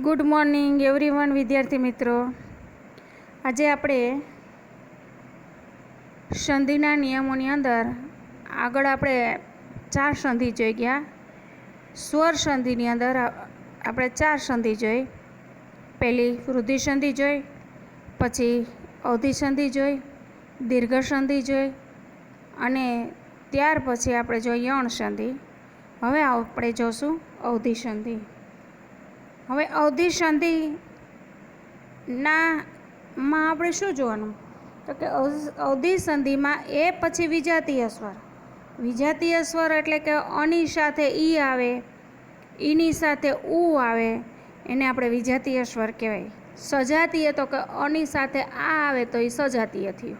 Good morning everyone વિદ્યાર્થી મિત્રો, આજે આપણે સંધિના નિયમોની અંદર આગળ આપણે 4 સંધિ જોઈ ગયા. સ્વર સંધિની અંદર આપણે 4 સંધિ જોઈ. પહેલી વૃદ્ધિ સંધિ જોઈ, પછી અવધિ સંધિ જોઈ, દીર્ઘ સંધિ જોઈ અને ત્યાર પછી આપણે જોઈ યણ સંધિ. હવે આપણે જોશું અવધિ સંધિ. હવે અવધિ સંધિમાં આપણે શું જોવાનું? તો કે અવધિ સંધિમાં એ પછી વિજાતીય સ્વર. વિજાતીય સ્વર એટલે કે અની સાથે ઈ આવે, ઈની સાથે ઉ આવે, એને આપણે વિજાતીય સ્વર કહેવાય. સજાતીય તો કે અની સાથે આ આવે તો એ સજાતીય થયું,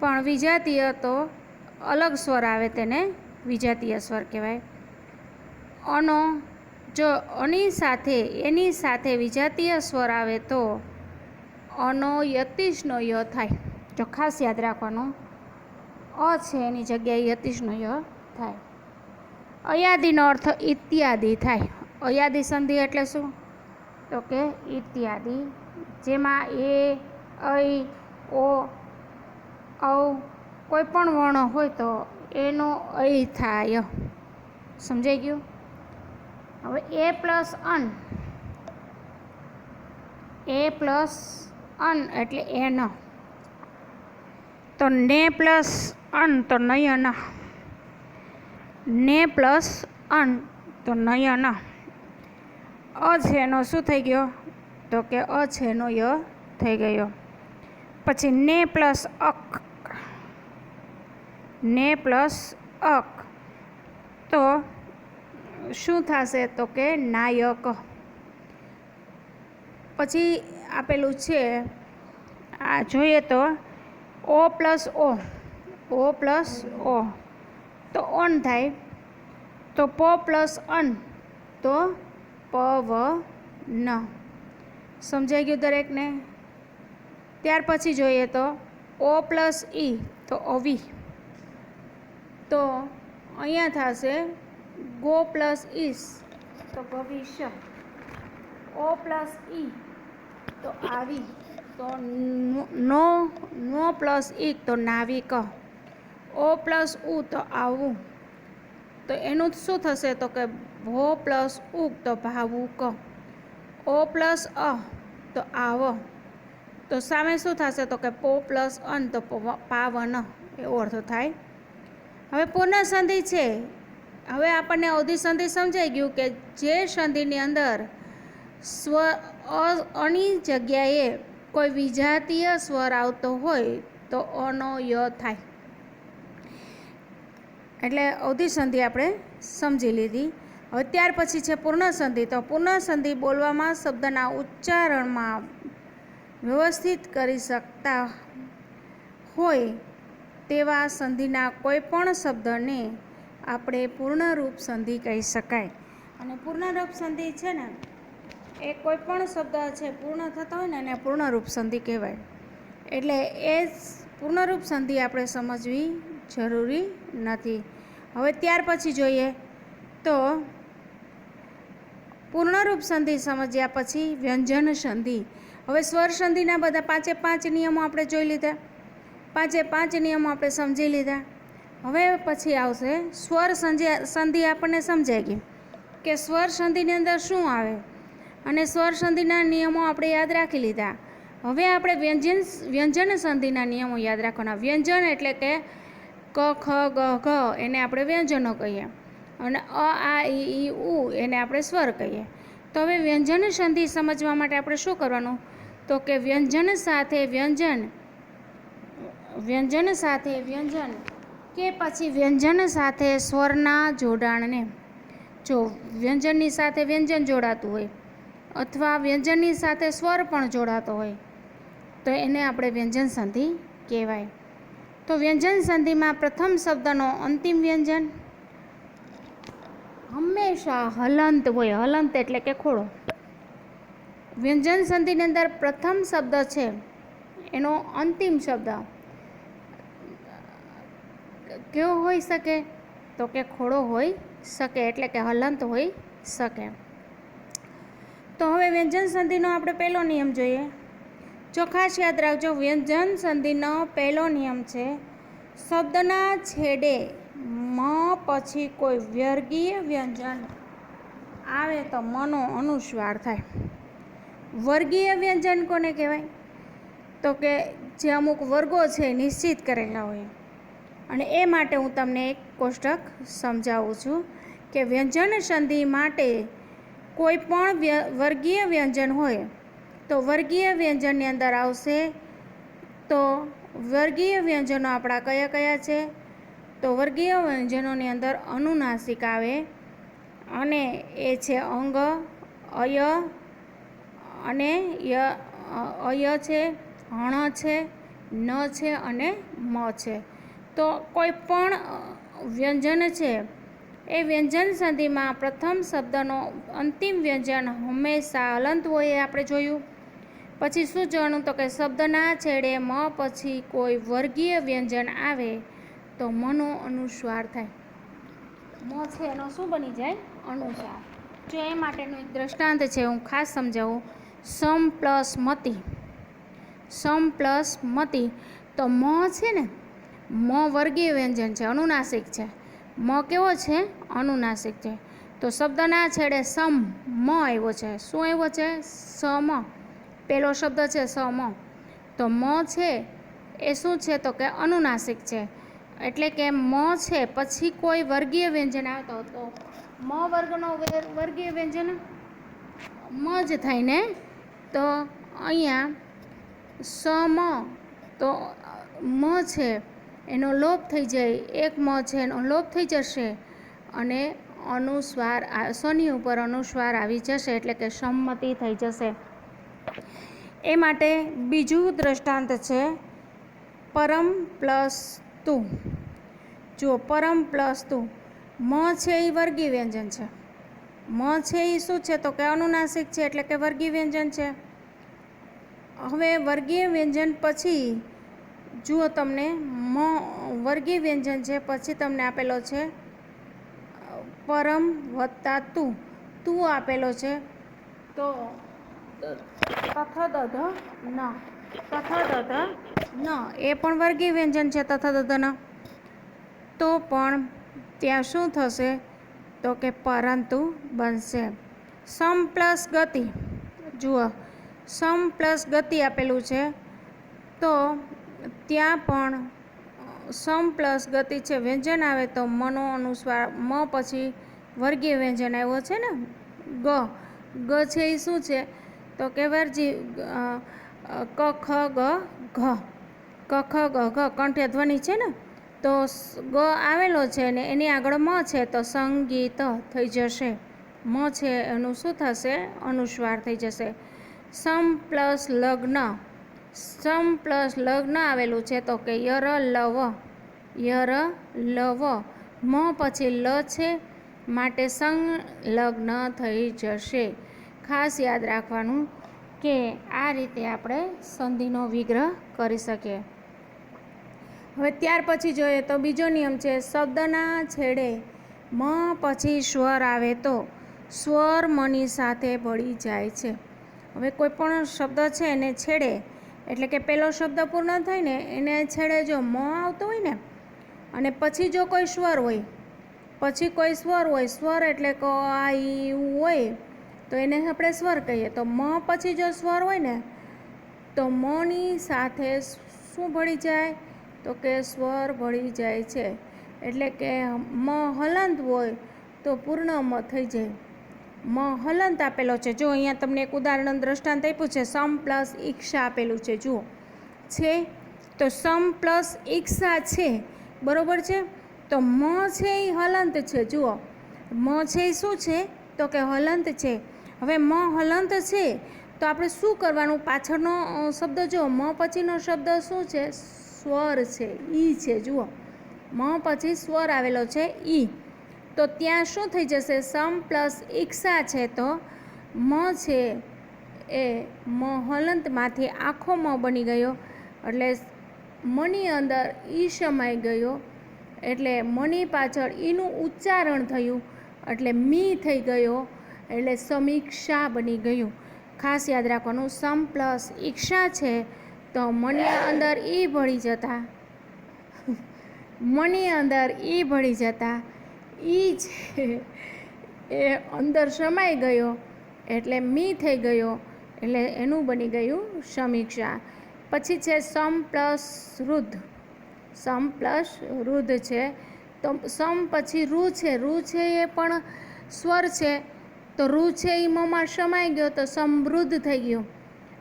પણ વિજાતીય તો અલગ સ્વર આવે તેને વિજાતીય સ્વર કહેવાય. અનો જો અની સાથે એની સાથે વિજાતીય સ્વર આવે તો અનો યતિશનો ય થાય. જો ખાસ યાદ રાખવાનું, અ છે એની જગ્યાએ યતિશનો ય થાય. અયાદિનો અર્થ ઇત્યાદિ થાય. અયાદિ સંધિ એટલે શું? તો કે ઇત્યાદિ, જેમાં એ, ઐ, ઓ, ઔ કોઈ પણ વર્ણ હોય તો એનો ઐ થાય. સમજાઈ ગયું? હવે એ પ્લસ અન, એ પ્લસ અન એટલે એન. તો ને પ્લસ અન તો નયન, ને પ્લસ અન તો નયન. અ છે એનો શું થઈ ગયો? તો કે અ છે એનો ય થઈ ગયો. પછી ને પ્લસ અક, ને પ્લસ અક તો શું થશે? તો કે નાયક. પછી આપેલું છે આ જોઈએ તો ઓ પ્લસ ઓ, ઓ પ્લસ ઓ તો ઓન થાય. તો પ પ્લસ અન તો પવન. સમજાઈ ગયું દરેકને? ત્યાર પછી જોઈએ તો ઓ પ્લસ ઈ તો અવી. તો અહીંયા થશે ગો પ્લસ ઈસ તો ભવિષ્ય. ઓ પ્લસ ઈ તો આવી. તો નો પ્લસ ઈ તો નાવિક. ઓ પ્લસ ઉ તો આવું. તો એનું શું થશે? તો કે ભો પ્લસ ઉ તો ભાવુક. ઓ પ્લસ અ તો આવ. તો સામે શું થશે? તો કે પો પ્લસ અન તો પાવન. એવો અર્થ થાય. હવે પૂર્ણ સંધિ છે. હવે આપણને અવધિ સંધિ સમજાઈ ગયું કે જે સંધિની અંદર સ્વર અની જગ્યાએ કોઈ વિજાતીય સ્વર આવતો હોય તો અનો ય થાય. એટલે અવધિ સંધિ આપણે સમજી લીધી. હવે ત્યાર પછી છે પૂર્ણ સંધિ. તો પૂર્ણ સંધિ બોલવામાં શબ્દના ઉચ્ચારણમાં વ્યવસ્થિત કરી શકતા હોય તેવા સંધિના કોઈ પણ શબ્દને આપણે પૂર્ણરૂપ સંધિ કહી શકાય. અને પૂર્ણરૂપ સંધિ છે ને એ કોઈ પણ શબ્દ છે પૂર્ણ થતો હોય ને એને પૂર્ણરૂપ સંધિ કહેવાય. એટલે એ પૂર્ણરૂપ સંધિ આપણે સમજવી જરૂરી નથી. હવે ત્યાર પછી જોઈએ તો પૂર્ણરૂપ સંધિ સમજ્યા પછી વ્યંજન સંધિ. હવે સ્વર સંધિના બધા 5 નિયમો આપણે જોઈ લીધા. 5 નિયમો આપણે સમજી લીધા. હવે પછી આવશે સ્વર સંધિ. આપણને સમજાઈ ગઈ કે સ્વર સંધિની અંદર શું આવે અને સ્વર સંધિના નિયમો આપણે યાદ રાખી લીધા. હવે આપણે વ્યંજન સંધિના નિયમો યાદ રાખવાના. વ્યંજન એટલે કે ક, ખ, ગ, ઘ એને આપણે વ્યંજનો કહીએ અને અ, આ, ઈ, ઉ એને આપણે સ્વર કહીએ. તો હવે વ્યંજન સંધિ સમજવા માટે આપણે શું કરવાનું? તો કે વ્યંજન સાથે વ્યંજન, વ્યંજન સાથે વ્યંજન કે પછી વ્યંજન સાથે સ્વરના જોડાણને, જો વ્યંજનની સાથે વ્યંજન જોડાતું હોય અથવા વ્યંજનની સાથે સ્વર પણ જોડાતો હોય તો એને આપણે વ્યંજન સંધિ કહેવાય. તો વ્યંજન સંધિમાં પ્રથમ શબ્દનો અંતિમ વ્યંજન હંમેશા હલંત હોય. હલંત એટલે કે ખોડો. વ્યંજન સંધિની અંદર પ્રથમ શબ્દ છે એનો અંતિમ શબ્દ કેવો હોઈ શકે? તો કે ખોડો હોઈ શકે, એટલે કે હલંત હોઈ શકે. તો હવે વ્યંજન સંધિનો આપણે પહેલો નિયમ જોઈએ. જો ખાસ યાદ રાખજો, વ્યંજન સંધિનો પહેલો નિયમ છે, શબ્દના છેડે મ પછી કોઈ વર્ગીય વ્યંજન આવે તો મનો અનુસ્વાર થાય. વર્ગીય વ્યંજન કોને કહેવાય? તો કે જે અમુક વર્ગો છે નિશ્ચિત કરેલા હોય. અને એ માટે હું તમને એક કોષ્ટક સમજાવું છું કે વ્યંજન સંધિ માટે કોઈ પણ વર્ગીય વ્યંજન હોય તો વર્ગીય વ્યંજનની અંદર આવશે. તો વર્ગીય વ્યંજનો આપણા કયા કયા છે? તો વર્ગીય વ્યંજનોની અંદર અનુનાસિક આવે, અને એ છે અંગ, અય અને અય છે, હણ છે, ન છે અને મ છે. તો કોઈ પણ વ્યંજન છે એ વ્યંજન સંધિમાં પ્રથમ શબ્દનો અંતિમ વ્યંજન હંમેશા હલંત હોય, એ આપણે જોયું. પછી શું જોવાનું? તો કે શબ્દના છેડે મ પછી કોઈ વર્ગીય વ્યંજન આવે તો મનો અનુસ્વાર થાય. મ છે એનો શું બની જાય? અનુસ્વાર. જો એ માટેનું એક દ્રષ્ટાંત છે, હું ખાસ સમજાવું. સમ પ્લસ મતિ. સમ પ્લસ મતિ. તો મ છે ને, મ વર્ગીય વ્યંજન છે, અનુનાસિક છે. મ કેવો છે? અનુનાસિક છે. તો શબ્દના છેડે સમ મ આવ્યો છે. શું આવ્યો છે? સમ. પહેલો શબ્દ છે સમ. તો મ છે એ શું છે? તો કે અનુનાસિક છે. એટલે કે મ છે પછી કોઈ વર્ગીય વ્યંજન આવતો તો મ વર્ગનો વર્ગીય વ્યંજન મ જ થાય ને. તો અહીંયા સમ, તો મ છે એનો લોપ થઈ જાય, એક મ છે એનો લોપ થઈ જશે અને અનુસ્વાર સની ઉપર અનુસ્વાર આવી જશે, એટલે કે સંમતિ થઈ જશે. એ માટે બીજું દ્રષ્ટાંત છે પરમ પ્લસ તુ. જુઓ, પરમ પ્લસ તુ. મ છે એ વર્ગીય વ્યંજન છે. મ છે એ શું છે? તો કે અનુનાસિક છે, એટલે કે વર્ગીય વ્યંજન છે. હવે વર્ગીય વ્યંજન પછી જુઓ, તમને મ વર્ગીય વ્યંજન છે, પછી તમને આપેલો છે પરમ વત્તા તુ. તુ આપેલો છે. તો તથદધ ન. તથદધ ન એ પણ વર્ગીય વ્યંજન છે, તથદધ ન. તો પણ ત્યાં શું થશે? તો કે પરંતુ બનશે. સમ પ્લસ ગતિ. જુઓ, સમ પ્લસ ગતિ આપેલું છે, તો ત્યાં પણ સમ પ્લસ ગતિ છે, વ્યંજન આવે તો મનો અનુસ્વાર. મ પછી વર્ગીય વ્યંજન આવ્યો છે ને, ગ. ગ છે એ શું છે? તો કે ક ખ ગ ઘ. ક ખ ગ ઘ કંઠ્ય ધ્વનિ છે ને, તો ગ આવેલો છે ને એની આગળ મ છે, તો સંગીત થઈ જશે. મ છે એનું શું થશે? અનુસ્વાર થઈ જશે. સમ પ્લસ લગ્ન. સમ પ્લસ લગ્ન આવેલું છે, તો કે યર લવ. યર લવ. મ પછી લ છે, માટે સંલગ્ન થઈ જશે. ખાસ યાદ રાખવાનું કે આ રીતે આપણે સંધિનો વિગ્રહ કરી શકીએ. હવે ત્યાર પછી જોઈએ તો બીજો નિયમ છે, શબ્દના છેડે મ પછી સ્વર આવે તો સ્વર મની સાથે ભળી જાય છે. હવે કોઈ પણ શબ્દ છે એને છેડે, એટલે કે પહેલો શબ્દ પૂર્ણ થાય ને એને છેડે જો મ આવતો હોય ને, અને પછી જો કોઈ સ્વર હોય, પછી કોઈ સ્વર હોય, સ્વર એટલે ક આ ઈ ઉ હોય, તો એને આપણે સ્વર કહીએ. તો મ પછી જો સ્વર હોય ને, તો મની સાથે શું ભળી જાય? તો કે સ્વર ભળી જાય છે. એટલે કે મ હલંત હોય તો પૂર્ણ મ થઈ જાય. મ હલંત આપેલો છે. જો અહીંયા તમને એક ઉદાહરણ દ્રષ્ટાંત આપ્યું છે, સમ પ્લસ ઈક્ષા આપેલું છે. જુઓ છે, તો સમ પ્લસ ઈક્ષા છે, બરોબર છે. તો મ છે એ હલંત છે. જુઓ, મ છે એ શું છે? તો કે હલંત છે. હવે મ હલંત છે તો આપણે શું કરવાનું? પાછળનો શબ્દ જો મ પછીનો શબ્દ શું છે? સ્વર છે, ઈ છે. જુઓ, મ પછી સ્વર આવેલો છે ઈ, તો ત્યાં શું થઈ જશે? સમ પ્લસ ઈક્ષા છે, તો મ છે એ મ હલંતમાંથી આખો મ બની ગયો, એટલે મની અંદર ઈ સમાઈ ગયો, એટલે મની પાછળ ઈનું ઉચ્ચારણ થયું, એટલે મી થઈ ગયો. એટલે સમીક્ષા બની ગયું. ખાસ યાદ રાખવાનું, સમ પ્લસ ઈક્ષા છે તો મની અંદર ઈ ભળી જતા, મની અંદર ઈ ભળી જતા ઈ છે એ અંદર સમાઈ ગયો એટલે મી થઈ ગયો, એટલે એનું બની ગયું સમીક્ષા. પછી છે સમ પ્લસ રુદ્ધ. સમ પ્લસ રુદ્ધ છે તો સમ પછી રૂ છે, રૂ છે એ પણ સ્વર છે તો રૂ છે એ મમાં સમાઈ ગયો તો સમૃદ્ધ થઈ ગયું,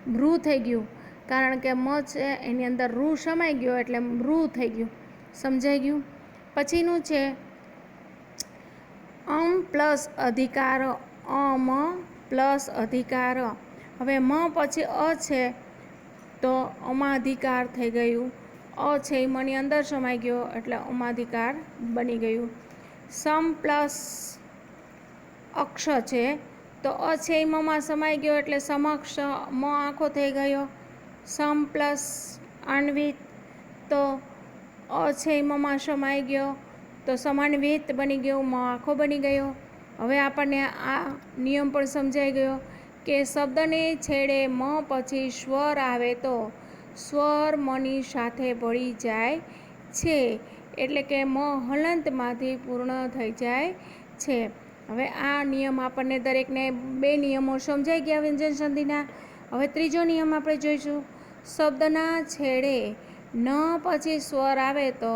મૃ થઈ ગયું. કારણ કે મ છે એની અંદર રૂ સમાઈ ગયો એટલે મૃ થઈ ગયું. સમજાઈ ગયું. પછીનું છે પ્લસ અધિકાર, અમ પ્લસ અધિકાર. હવે મ પછી છે તો અમાધિકાર થઈ ગયું. છે એ મની અંદર સમાઈ ગયો એટલે અમાધિકાર બની ગયું. સમ પ્લસ અક્ષ છે તો છે એ મમાં સમાઈ ગયો એટલે સમક્ષ મ આખો થઈ ગયો. સમ પ્લસ અન્વિત તો છે એ મમાં સમાઈ ગયો તો સમાન્વિત બની ગયું, મ આખો બની ગયો. હવે આપણને આ નિયમ પણ સમજાઈ ગયો કે શબ્દને છેડે મ પછી સ્વર આવે તો સ્વર મની સાથે ભળી જાય છે, એટલે કે મ હલંતમાંથી પૂર્ણ થઈ જાય છે. હવે આ નિયમ આપણને દરેકને 2 નિયમો સમજાઈ ગયા વ્યંજન સંધિના. હવે ત્રીજો નિયમ આપણે જોઈશું. શબ્દના છેડે ન પછી સ્વર આવે તો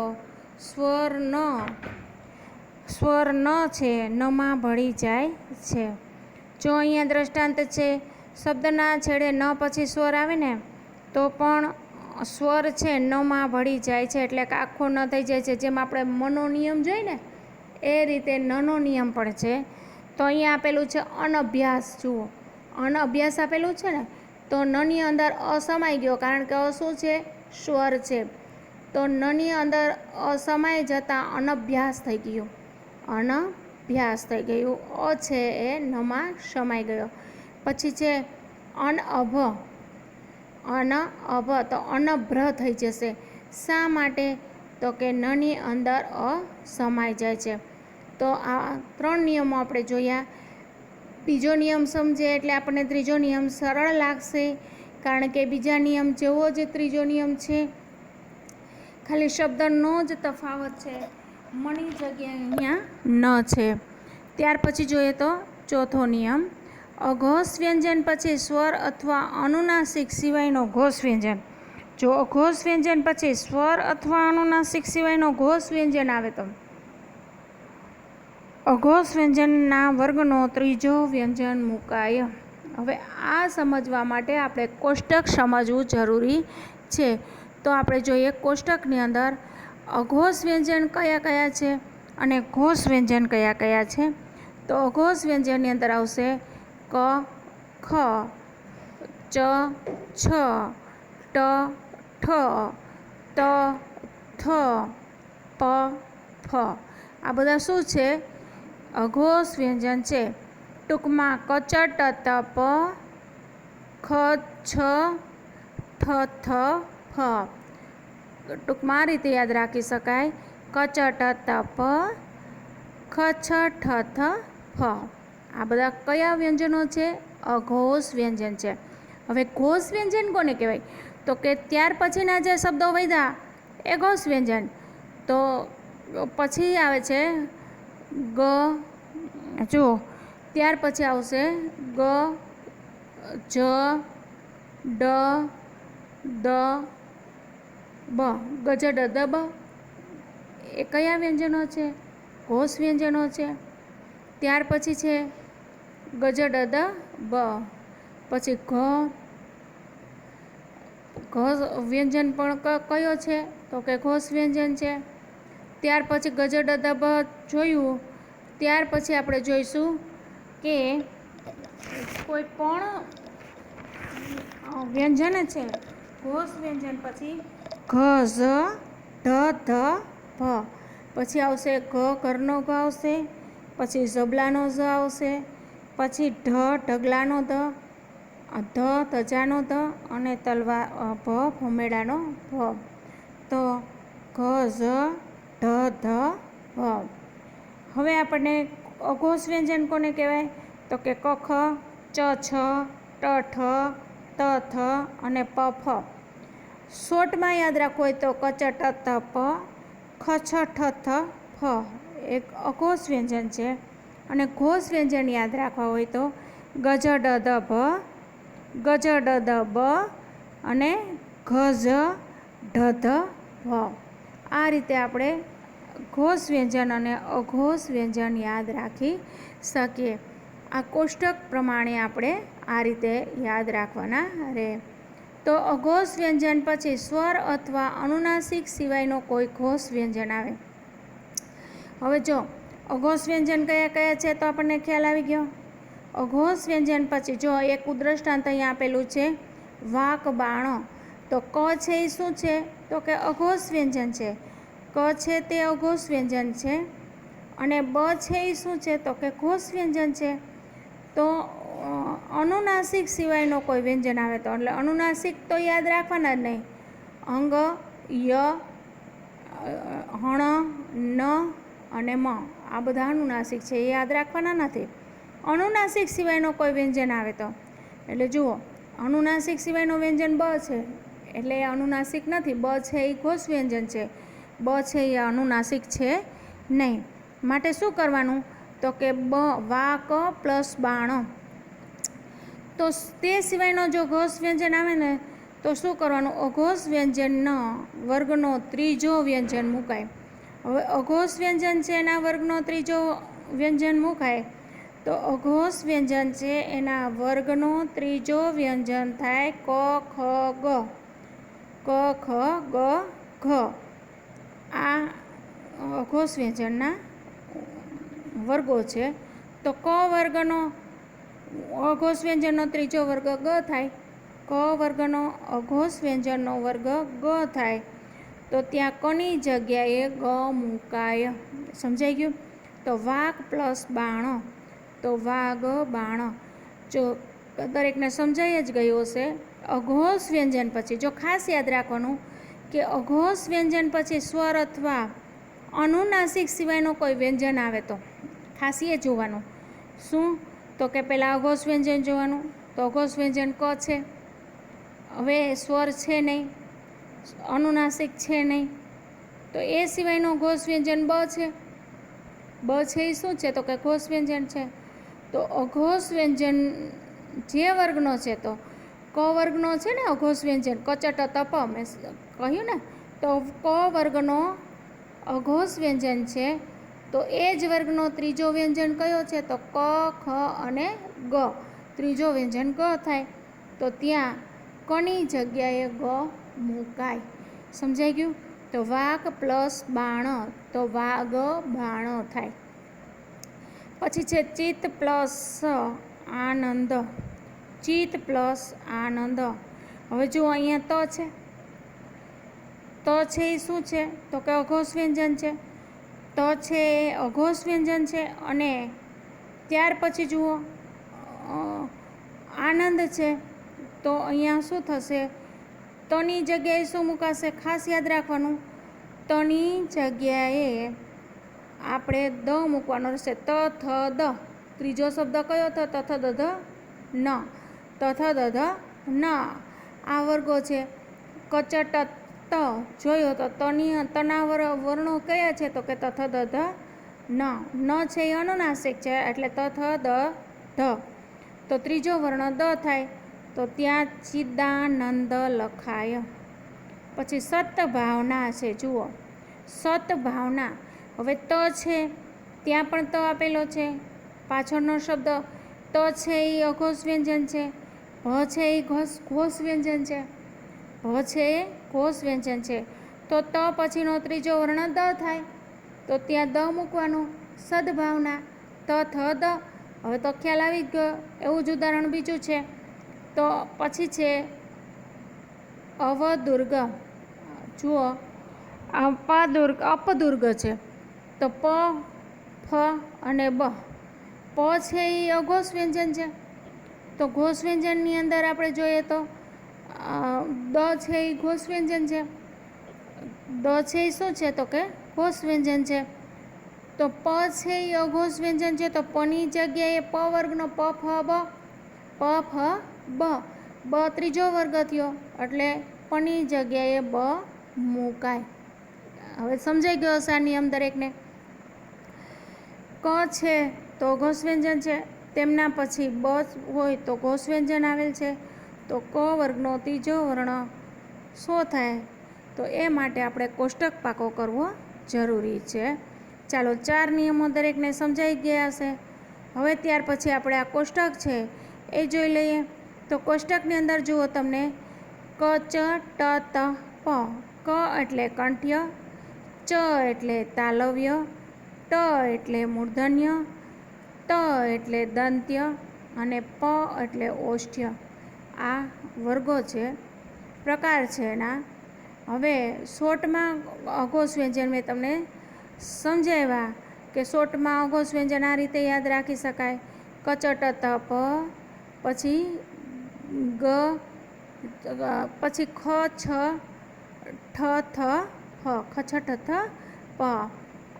સ્વર ન છે નમાં ભળી જાય છે. જો અહીંયા દ્રષ્ટાંત છે, શબ્દના છેડે ન પછી સ્વર આવે ને તો પણ સ્વર છે નમાં ભળી જાય છે, એટલે કે આખો ન થઈ જાય છે. જેમ આપણે મનો નિયમ જોઈએ ને એ રીતે નનો નિયમ પણ છે. તો અહીંયા આપેલું છે અનઅભ્યાસ. જુઓ, અનઅભ્યાસ આપેલું છે ને તો નની અંદર અસમાઈ ગયો, કારણ કે શું છે? સ્વર છે. તો નની અંદર અસમાઈ જતાં અનભ્યાસ થઈ ગયું, અનભ્યાસ થઈ ગયું. છે એ નમાં સમાઈ ગયો. પછી છે અનઅભ. અનઅભ તો અનભ્ર થઈ જશે. શા માટે? તો કે નની અંદર સમાઈ જાય છે. તો આ 3 નિયમો આપણે જોયા. બીજો નિયમ સમજે એટલે આપણને ત્રીજો નિયમ સરળ લાગશે, કારણ કે બીજા નિયમ જેવો જ ત્રીજો નિયમ છે, ખાલી શબ્દનો જ તફાવત છે. મની જગ્યાએ અહીંયા ન છે. ત્યાર પછી જોઈએ તો ચોથો નિયમ. અઘોષ વ્યંજન પછી સ્વર અથવા અનુનાસિક સિવાયનો ઘોષ વ્યંજન. જો અઘોષ વ્યંજન પછી સ્વર અથવા અનુનાસિક સિવાયનો ઘોષ વ્યંજન આવે તો અઘોષ વ્યંજનના વર્ગનો ત્રીજો વ્યંજન મુકાય. હવે આ સમજવા માટે આપણે કોષ્ટક સમજવું જરૂરી છે. તો આપણે જોઈએ કોષ્ટકની અંદર અઘોષ વ્યંજન કયા કયા છે અને ઘોષ વ્યંજન કયા કયા છે. તો અઘોષ વ્યંજનની અંદર આવશે ક, ખ, ચ, છ, ટ, ઠ, ત, થ, પ, ફ. આ બધા શું છે? અઘોષ વ્યંજન છે. ટૂંકમાં કચ, ટ, ત, પ, ખ, છ, ઠ, થ, ફ. ટૂંકમાં આ રીતે યાદ રાખી શકાય. કચ, ટ, ત, પ, ખ, છ, ઠ, થ, ફ. આ બધા કયા વ્યંજનો છે? અઘોષ વ્યંજન છે. હવે ઘોષ વ્યંજન કોને કહેવાય? તો કે ત્યાર પછીના જે શબ્દો વધ્યા એ ઘોષ વ્યંજન. તો પછી આવે છે ગ. જુઓ, ત્યાર પછી આવશે ગ, જ, ડ, દ, બ. ગજ, ડ, દ, બ. એ કયા વ્યંજનો છે? ઘોષ વ્યંજનો છે. ત્યાર પછી છે ગજ, ડ, દ, બ. પછી ઘ વ્યંજન પણ કયો છે? તો કે ઘોષ વ્યંજન છે. ત્યાર પછી ગજ, ડ, દ, બ જોયું. ત્યાર પછી આપણે જોઈશું કે કોઈ પણ વ્યંજન છે ઘોષ વ્યંજન પછી ઘ, ઝ, ઢ, ધ, ભ. પછી આવશે ઘ, ઘરનો ઘ આવશે. પછી ઝબલાનો ઝ આવશે. પછી ઢ, ઢગલાનો ધ, ધ, ધજાનો ધ અને ભ, ભમેડાનો ભ. તો ઘ, ઝ, ઢ, ધ, ભ. હવે આપણને અઘોષ વ્યંજન કોને કહેવાય? તો કે કખ, ચ છ, ટ ઠ, ત થ અને પ ફ. શોર્ટમાં યાદ રાખવું હોય તો ક ચ ટ ત પ, ખ છ ઠ થ ફ એક અઘોષ વ્યંજન છે. અને ઘોષ વ્યંજન યાદ રાખવા હોય તો ગ જ ડ દ ભ, ગ જ ડ દ બ અને ઘ જ ઢ ધ ભ. આ રીતે આપણે ઘોષ વ્યંજન અને અઘોષ વ્યંજન યાદ રાખી શકીએ. આ કોષ્ટક પ્રમાણે આપણે આ રીતે યાદ રાખવાના રહે. તો અઘોષ વ્યંજન પછી સ્વર અથવા અનુનાસિક સિવાયનો કોઈ ઘોષ વ્યંજન આવે. હવે જો અઘોષ વ્યંજન કયા કયા છે તો આપણને ખ્યાલ આવી ગયો. અઘોષ વ્યંજન પછી જો એક ઉદ્રષ્ટાંત અહીંયા આપેલું છે, વાક બાણો. તો ક છે એ શું છે તો કે અઘોષ વ્યંજન છે. ક છે તે અઘોષ વ્યંજન છે. અને બ છે એ શું છે તો કે ઘોષ વ્યંજન છે. તો અનુનાસિક સિવાયનો કોઈ વ્યંજન આવે તો એટલે અનુનાસિક તો યાદ રાખવાના જ નહીં. અંગ, ય, હણ, ન અને મ આ બધા અનુનાસિક છે, એ યાદ રાખવાના નથી. અનુનાસિક સિવાયનો કોઈ વ્યંજન આવે તો એટલે જુઓ, અનુનાસિક સિવાયનું વ્યંજન બ છે એટલે એ અનુનાસિક નથી. બ છે એ ઘોષ વ્યંજન છે, બ છે એ અનુનાસિક છે નહીં. માટે શું કરવાનું તો કે બ વાક પ્લસ બાણ. તો તે સિવાયનો જો ઘોષ વ્યંજન આવે ને તો શું કરવાનું, અઘોષ વ્યંજનનો વર્ગનો ત્રીજો વ્યંજન મુકાય. હવે અઘોષ વ્યંજન છે એના વર્ગનો ત્રીજો વ્યંજન મુકાય તો અઘોષ વ્યંજન છે એના વર્ગનો ત્રીજો વ્યંજન થાય ક ખ ગ. ક ખ ગ ઘ. આ અઘોષ વ્યંજનના વર્ગો છે. તો ક વર્ગનો અઘોષ વ્યંજનનો ત્રીજો વર્ગ ગ થાય. ક વર્ગનો અઘોષ વ્યંજનનો વર્ગ ગ થાય. તો ત્યાં કની જગ્યાએ ગ મુકાય. સમજાઈ ગયું? તો વાક પ્લસ બાણો તો વાગ બાણ. જો દરેકને સમજાઈ જ ગયું હશે. અઘોષ વ્યંજન પછી જો ખાસ યાદ રાખવાનું કે અઘોષ વ્યંજન પછી સ્વર અથવા અનુનાસિક સિવાયનો કોઈ વ્યંજન આવે તો ખાસ એ જોવાનું. શું તો કે પહેલાં અઘોષ વ્યંજન જોવાનું. તો અઘોષ વ્યંજન ક છે, હવે સ્વર છે નહીં, અનુનાસિક છે નહીં, તો એ સિવાયનો ઘોષ વ્યંજન બ છે. બ છે એ શું છે તો કે ઘોષ વ્યંજન છે. તો અઘોષ વ્યંજન જે વર્ગનો છે તો ક વર્ગનો છે ને અઘોષ વ્યંજન ક ચ ટ ત પ મેં કહ્યું ને, તો ક વર્ગનો અઘોષ વ્યંજન છે. તો એ જ વર્ગનો ત્રીજો વ્યંજન કયો છે તો ક ખ અને ગ. ત્રીજો વ્યંજન ગ થાય. તો ત્યાં કની જગ્યાએ ગ મુકાય. સમજાઈ ગયું? તો વાક પ્લસ બાણ તો વાગ બાણ થાય. પછી છે ચિત્ત પ્લસ આનંદ. ચિત્ત પ્લસ આનંદ. હવે જુઓ અહીંયા ત છે. ત છે એ શું છે તો કે અઘોષ વ્યંજન છે. ત છે એ અઘોષ વ્યંજન છે. અને ત્યાર પછી જુઓ આનંદ છે. તો અહીંયા શું થશે, તની જગ્યાએ શું મુકાશે, ખાસ યાદ રાખવાનું. તની જગ્યાએ આપણે દ મૂકવાનો રહેશે. ત થ દ. ત્રીજો શબ્દ કયો થયો ત થ દ ધ ન. ત થ દ ધ ન. આ વર્ગો છે. ક ચ ટ ત જોયો તો તના વર્ણો કયા છે તો કે ત થ દ ધ ન. ન છે એ અનુનાસિક છે એટલે ત થ દ ધ. તો ત્રીજો વર્ણ દ થાય. તો ત્યાં ચિદાનંદ લખાય. પછી સતભાવના છે. જુઓ સતભાવના. હવે ત છે ત્યાં પણ ત આપેલો છે. પાછળનો શબ્દ ત છે એ અઘોષ વ્યંજન છે. ભ છે એ ઘોષ વ્યંજન છે. ભ છે એ ઘોષ વ્યંજન છે. તો ત પછીનો ત્રીજો વર્ણ દ થાય. તો ત્યાં દ મૂકવાનું. સદભાવના ત થ દ. હવે તો ખ્યાલ આવી ગયો. એવું જ ઉદાહરણ બીજું છે. તો પછી છે અવદુર્ગ. જુઓ અપદુર્ગ છે. તો પ ફ અને બ. પ છે એ અઘોષ વ્યંજન છે. તો ઘોષ વ્યંજનની અંદર આપણે જોઈએ તો દ છે એ ઘોષ વ્યંજન છે. દ છે એ શું છે તો કે ઘોષ વ્યંજન છે. તો પ છે એ અઘોષ વ્યંજન છે, તો પની જગ્યાએ પ વર્ગનો પ ફ બ બ ત્રીજો વર્ગ થયો એટલે પની જગ્યાએ બ મુકાય. હવે સમજાઈ ગયો હશે આ નિયમ દરેકને. ક છે તો ઘોષ વ્યંજન છે, તેમના પછી બ હોય તો ઘોષ વ્યંજન આવેલ છે, તો ક વર્ગનો ત્રીજો વર્ણ શું થાય? તો એ માટે આપણે કોષ્ટક પાકો કરવો જરૂરી છે. ચાલો 4 નિયમો દરેકને સમજાઈ ગયા હશે. હવે ત્યાર પછી આપણે આ કોષ્ટક છે એ જોઈ લઈએ. તો કોષ્ટકની અંદર જુઓ તમને ક ચ ટ ત પ. ક એટલે કંઠ્ય, ચ એટલે તાલવ્ય, ટ એટલે મૂર્ધન્ય, ત એટલે દંત્ય અને પ એટલે ઓષ્ઠ્ય. આ વર્ગો છે, પ્રકાર છે એના. હવે શોર્ટમાં અઘોષ વ્યંજન મેં તમને સમજાવ્યા કે શોર્ટમાં અઘોષ વ્યંજન આ રીતે યાદ રાખી શકાય. કચટ ત પ, પછી ગ, પછી ખ છ ઠ થ ફ, ખછઠ થ પ.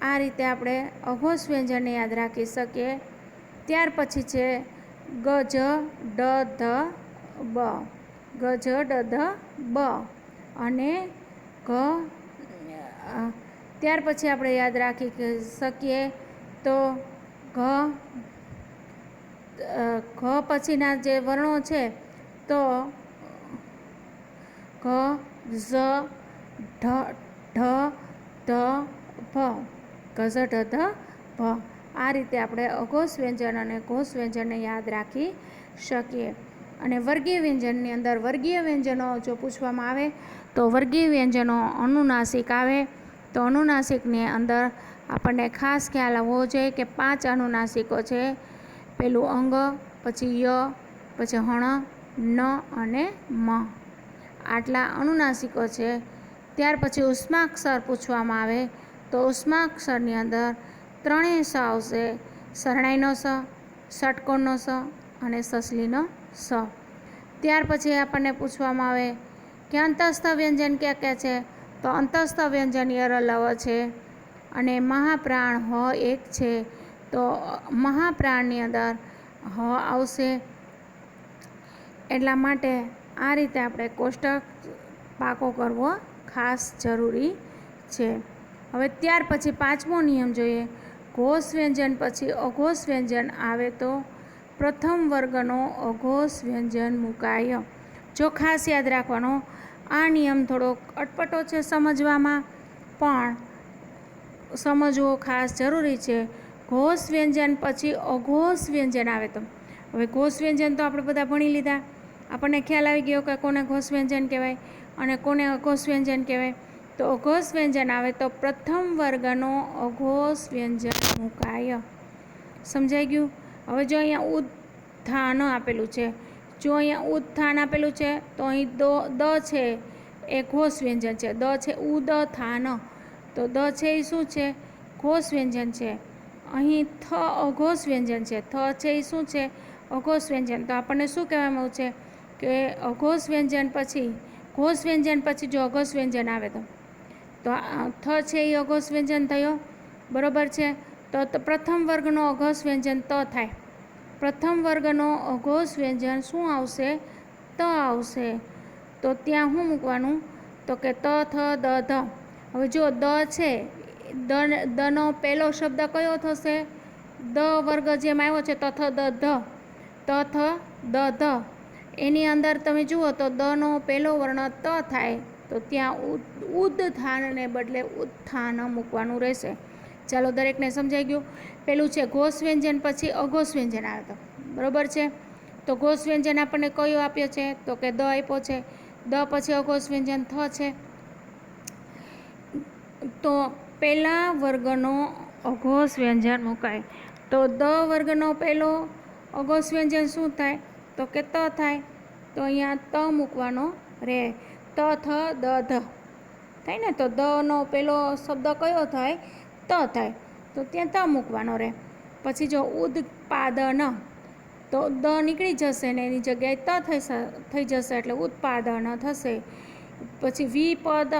આ રીતે આપણે અઘોષ વ્યંજનને યાદ રાખી શકીએ. ત્યાર પછી છે ગ જ ડ ધ બ, ગ જ ડ ધ બ અને ત્યાર પછી આપણે યાદ રાખી શકીએ તો ઘ પછીના જે વર્ણો છે તો ઘ, ઝ, ઢ, ધ, ભ, ગઝ ઢ ધ ભ. આ રીતે આપણે અઘોષ વ્યંજન અને ઘોષ વ્યંજનને યાદ રાખી શકીએ. અને વર્ગીય વ્યંજનની અંદર વર્ગીય વ્યંજનો જો પૂછવામાં આવે તો વર્ગીય વ્યંજનો અનુનાસિક આવે. તો અનુનાસિકની અંદર આપણને ખાસ ખ્યાલ આવવો જોઈએ કે 5 અનુનાસિકો છે. પેલું અંગ, પછી ય, પછી હણ, ન અને મ. આટલા અનુનાસિકો છે. ત્યાર પછી ઉષ્માક્ષર પૂછવામાં આવે તો ઉષ્માક્ષરની અંદર 3 સ આવશે. શરણાઈનો સ, ષટકોણનો સ અને સસલીનો સ. ત્યાર પછી આપણને પૂછવામાં આવે કે અંતસ્થ વ્યંજન ક્યાં ક્યાં છે? તો અંતસ્થ વ્યંજન યરલવ છે અને મહાપ્રાણ હ એક છે. તો મહાપ્રાણની અંદર હ આવશે. એટલા માટે આ રીતે આપણે કોષ્ટક પાકો કરવો ખાસ જરૂરી છે. હવે ત્યાર પછી 5મો નિયમ જોઈએ. ઘોષ વ્યંજન પછી અઘોષ વ્યંજન આવે તો પ્રથમ વર્ગનો અઘોષ વ્યંજન મુકાય. જો ખાસ યાદ રાખવાનો, આ નિયમ થોડોક અટપટો છે સમજવામાં, પણ સમજવો ખાસ જરૂરી છે. ઘોષ વ્યંજન પછી અઘોષ વ્યંજન આવે તો, હવે ઘોષ વ્યંજન તો આપણે બધા ભણી લીધા, આપણને ખ્યાલ આવી ગયો કે કોને ઘોષ વ્યંજન કહેવાય અને કોને અઘોષ વ્યંજન કહેવાય. તો અઘોષ વ્યંજન આવે તો પ્રથમ વર્ગનો અઘોષ વ્યંજન મુકાય. સમજાઈ ગયું? હવે જો અહીંયા ઉત્થાન આપેલું છે, જો અહીંયા ઉત્થાન આપેલું છે તો અહીં દ છે એ ઘોષ વ્યંજન છે. દ છે ઉદ થાન, તો દ છે એ શું છે? ઘોષ વ્યંજન છે. અહીં થ અઘોષ વ્યંજન છે. થ છે એ શું છે? અઘોષ વ્યંજન. તો આપણને શું કહેવામાં આવે છે કે અઘોષ વ્યંજન પછી ઘોષ વ્યંજન પછી જો અઘોષ વ્યંજન આવે તો થ છે એ અઘોષ વ્યંજન થયો, બરાબર છે. તો પ્રથમ વર્ગનો અઘોષ વ્યંજન ત થાય. પ્રથમ વર્ગનો અઘોષ વ્યંજન શું આવશે? ત આવશે. તો ત્યાં શું મૂકવાનું? તો કે ત થ દ ધ. હવે જો દ છે, દનો પહેલો શબ્દ કયો થશે? દ વર્ગ જેમ આવ્યો છે ત થ દ ધ, ત થ દ ધ. એની અંદર તમે જુઓ તો દનો પહેલો વર્ણ ત થાય, તો ત્યાં ઉત્થાનને બદલે ઉત્થાન મૂકવાનું રહેશે. ચાલો દરેકને સમજાઈ ગયું? પેલું છે ઘોષ વ્યંજન પછી અઘોષ વ્યંજન આવે તો, બરાબર છે. તો ઘોષ વ્યંજન આપણને કયો આપ્યો છે? તો કે દ આપ્યો છે. દ પછી અઘોષ વ્યંજન થ છે. તો પહેલા વર્ગનો અઘોષ વ્યંજન મુકાય. તો દ વર્ગનો પહેલો અઘોષ વ્યંજન શું થાય? તો કે ત થાય. તો અહીંયા ત મૂકવાનો રહે. ત થ દ ધ થાય ને, તો દનો પહેલો શબ્દ કયો થાય? ત થાય. તો ત્યાં ત મૂકવાનો રહે. પછી જો ઉત્પાદન, તો દ નીકળી જશે ને એની જગ્યાએ ત થઈ જશે એટલે ઉત્પાદન થશે. પછી વિપદ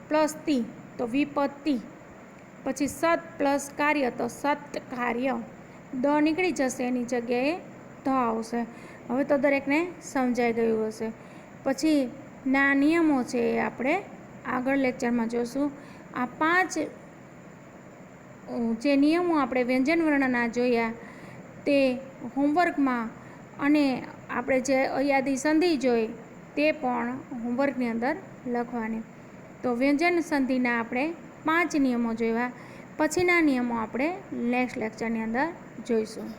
પ્લસ તી, તો વિપત્તિ. પછી સત પ્લસ કાર્ય તો સત્કાર્ય, દ નીકળી જશે, એની જગ્યાએ ધ આવશે. હવે તો દરેકને સમજાઈ ગયું હશે. પછી ના નિયમો છે એ આપણે આગળ લેક્ચરમાં જોશું. આ 5 જે નિયમો આપણે વ્યંજન વર્ણના જોયા તે હોમવર્કમાં, અને આપણે જે અયાદી સંધિ જોઈ તે પણ હોમવર્કની અંદર લખવાની. તો વ્યંજન સંધિના આપણે 5 નિયમો જોયા. પછીના નિયમો આપણે નેક્સ્ટ લેક્ચરની અંદર જોઈશું.